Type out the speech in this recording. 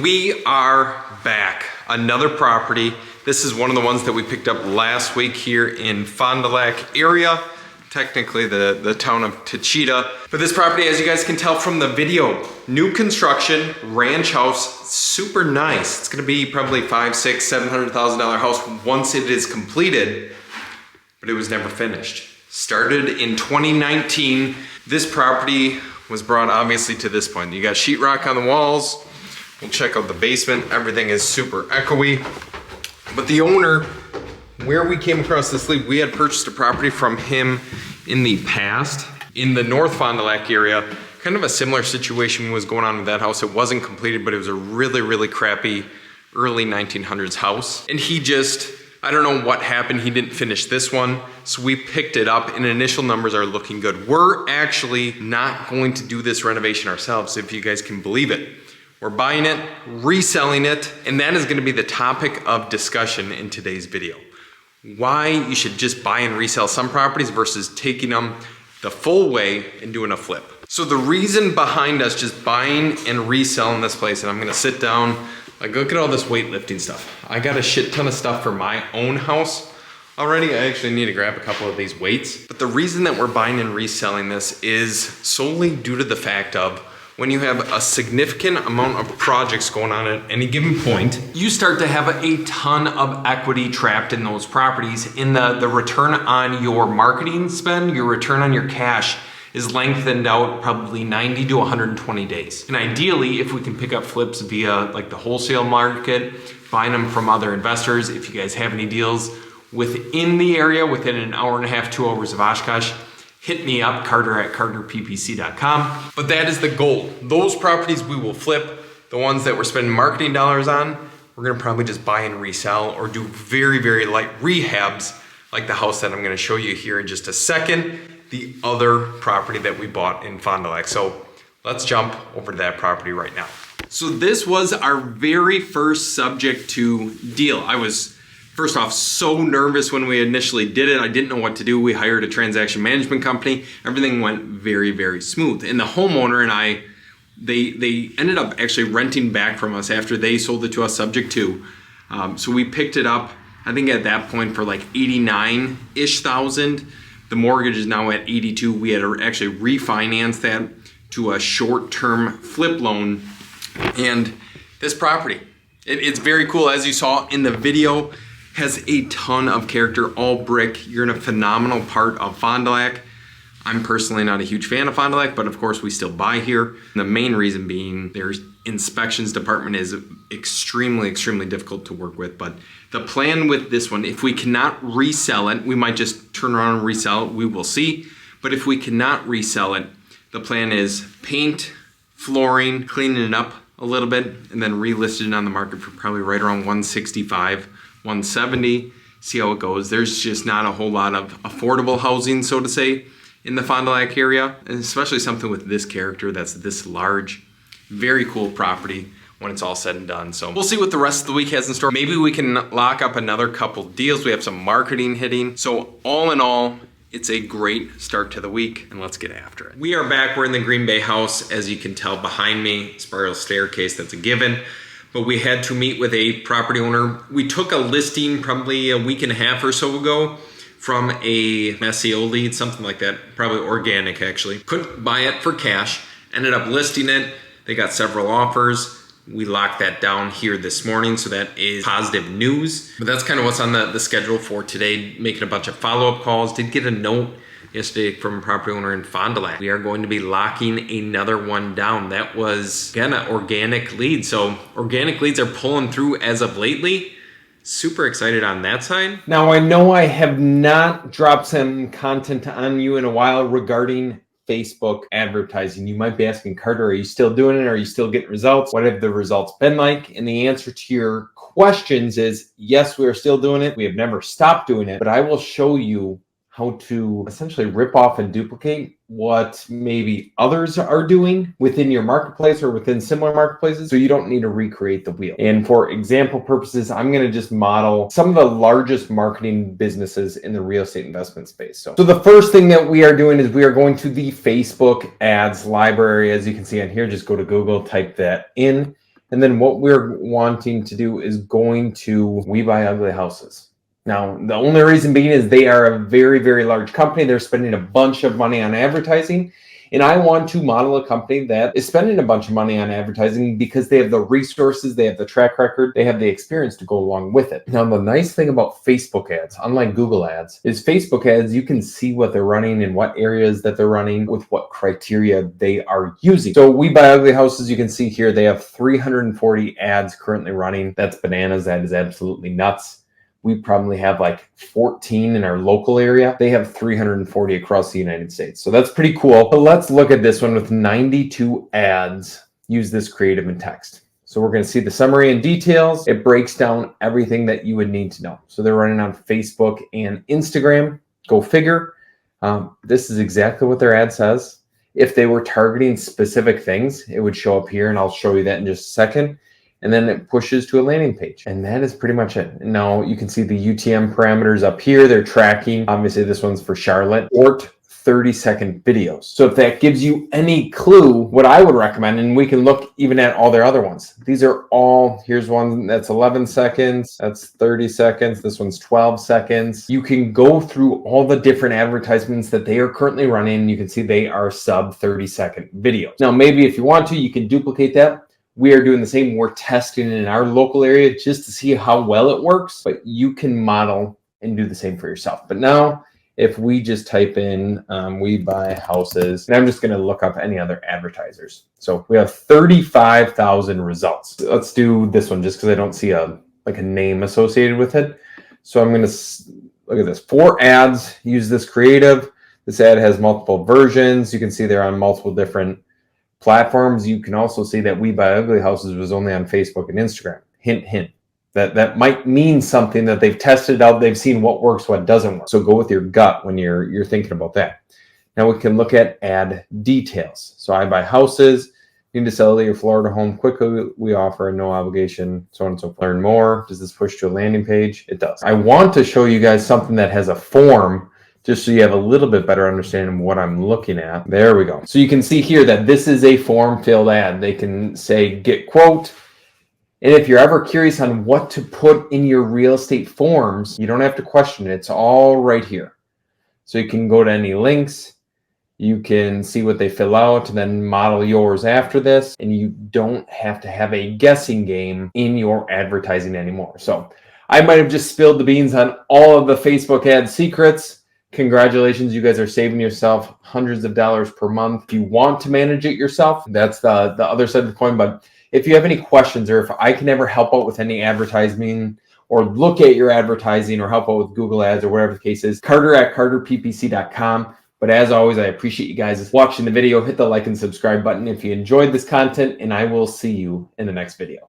we are back. Another property. This is one of the ones that we picked up last week here in Fond du Lac area. Technically the town of Tachita. But this property, as you guys can tell from the video, new construction, ranch house, super nice. It's gonna be probably $500,000, $600,000, $700,000 house once it is completed, but it was never finished. Started in 2019. This property was brought obviously to this point. You got sheetrock on the walls. We'll check out the basement. Everything is super echoey. But the owner, where we came across this lead, we had purchased a property from him in the past in the North Fond du Lac area. Kind of a similar situation was going on with that house. It wasn't completed, but it was a really, really crappy early 1900s house. And he just, I don't know what happened. He didn't finish this one. So we picked it up and initial numbers are looking good. We're actually not going to do this renovation ourselves, if you guys can believe it. We're buying it, reselling it, and that is gonna be the topic of discussion in today's video. Why you should just buy and resell some properties versus taking them the full way and doing a flip. So the reason behind us just buying and reselling this place, and I'm gonna sit down, like look at all this weightlifting stuff. I got a shit ton of stuff for my own house already. I actually need to grab a couple of these weights. But the reason that we're buying and reselling this is solely due to the fact of when you have a significant amount of projects going on at any given point, you start to have a ton of equity trapped in those properties. In the return on your marketing spend, your return on your cash is lengthened out probably 90 to 120 days. And ideally, if we can pick up flips via like the wholesale market, buying them from other investors, if you guys have any deals within the area, within an hour and a half, 2 hours of Oshkosh, hit me up, carter@carterppc.com. But that is the goal. Those properties we will flip. The ones that we're spending marketing dollars on, we're gonna probably just buy and resell or do very, very light rehabs like the house that I'm gonna show you here in just a second, the other property that we bought in Fond du Lac. So let's jump over to that property right now. So this was our very first subject to deal. I was first off, so nervous when we initially did it. I didn't know what to do. We hired a transaction management company. Everything went very, very smooth. And the homeowner and I, they ended up actually renting back from us after they sold it to us subject to. So we picked it up, I think at that point for like 89-ish thousand. The mortgage is now at 82. We had to actually refinance that to a short-term flip loan. And this property, it's very cool. As you saw in the video, has a ton of character, all brick. You're in a phenomenal part of Fond du Lac. I'm personally not a huge fan of Fond du Lac, but of course we still buy here. And the main reason being their inspections department is extremely, extremely difficult to work with. But the plan with this one, if we cannot resell it, we might just turn around and resell it, we will see. But if we cannot resell it, the plan is paint, flooring, cleaning it up a little bit, and then relisted it on the market for probably right around 165. 170, see how it goes. There's just not a whole lot of affordable housing, so to say, in the Fond du Lac area, and especially something with this character that's this large. Very cool property when it's all said and done. So we'll see what the rest of the week has in store. Maybe we can lock up another couple deals. We have some marketing hitting. So all in all, it's a great start to the week, and let's get after it. We are back. We're in the Green Bay house. As you can tell behind me, spiral staircase, that's a given. But we had to meet with a property owner. We took a listing probably a week and a half or so ago from a SEO lead, something like that, probably organic actually. Couldn't buy it for cash, ended up listing it. They got several offers. We locked that down here this morning, so that is positive news. But that's kind of what's on the schedule for today, making a bunch of follow-up calls. Did get a note yesterday from a property owner in Fond du Lac. We are going to be locking another one down. That was, again, an organic lead. So organic leads are pulling through as of lately. Super excited on that side. Now, I know I have not dropped some content on you in a while regarding Facebook advertising. You might be asking, Carter, are you still doing it? Are you still getting results? What have the results been like? And the answer to your questions is yes, we are still doing it. We have never stopped doing it, but I will show you how to essentially rip off and duplicate what maybe others are doing within your marketplace or within similar marketplaces, so you don't need to recreate the wheel. And for example purposes, I'm going to just model some of the largest marketing businesses in the real estate investment space. So the first thing that we are doing is we are going to the Facebook ads library. As you can see on here, just go to Google, type that in. And then what we're wanting to do is going to We Buy Ugly Houses. Now, the only reason being is they are a very, very large company. They're spending a bunch of money on advertising. And I want to model a company that is spending a bunch of money on advertising because they have the resources, they have the track record, they have the experience to go along with it. Now, the nice thing about Facebook ads, unlike Google ads, is Facebook ads, you can see what they're running and what areas that they're running with what criteria they are using. So We Buy Ugly Houses, you can see here, they have 340 ads currently running. That's bananas. That is absolutely nuts. We probably have like 14 in our local area. They have 340 across the United States. So that's pretty cool. But let's look at this one with 92 ads. Use this creative and text. So we're going to see the summary and details. It breaks down everything that you would need to know. So they're running on Facebook and Instagram. Go figure. This is exactly what their ad says. If they were targeting specific things, it would show up here, and I'll show you that in just a second. And then it pushes to a landing page. And that is pretty much it. Now you can see the UTM parameters up here. They're tracking. Obviously, this one's for Charlotte. Short 30-second videos. So if that gives you any clue, what I would recommend, and we can look even at all their other ones. These are all, here's one that's 11 seconds. That's 30 seconds. This one's 12 seconds. You can go through all the different advertisements that they are currently running. You can see they are sub 30-second videos. Now, maybe if you want to, you can duplicate that. We are doing the same. We're testing in our local area just to see how well it works, but you can model and do the same for yourself. But now if we just type in We Buy Houses, and I'm just going to look up any other advertisers. So we have 35,000 results. Let's do this one just because I don't see a name associated with it. So I'm going to look at this. 4 ads, use this creative. This ad has multiple versions. You can see they're on multiple different platforms. You can also see that We Buy Ugly Houses was only on Facebook and Instagram. Hint, hint. That might mean something that they've tested out. They've seen what works, what doesn't work. So go with your gut when you're thinking about that. Now we can look at ad details. So I buy houses. Need to sell your Florida home quickly. We offer no obligation, so on and so forth. Learn more. Does this push to a landing page? It does. I want to show you guys something that has a form, just so you have a little bit better understanding of what I'm looking at. There we go. So you can see here that this is a form-filled ad. They can say, get quote. And if you're ever curious on what to put in your real estate forms, you don't have to question it. It's all right here. So you can go to any links. You can see what they fill out and then model yours after this. And you don't have to have a guessing game in your advertising anymore. So I might have just spilled the beans on all of the Facebook ad secrets. Congratulations, you guys are saving yourself hundreds of dollars per month. If you want to manage it yourself, that's the other side of the coin. But if you have any questions, or if I can ever help out with any advertising or look at your advertising or help out with Google ads or whatever the case is, Carter@carterppc.com. But as always, I appreciate you guys watching the video. Hit the like and subscribe button if you enjoyed this content, and I will see you in the next video.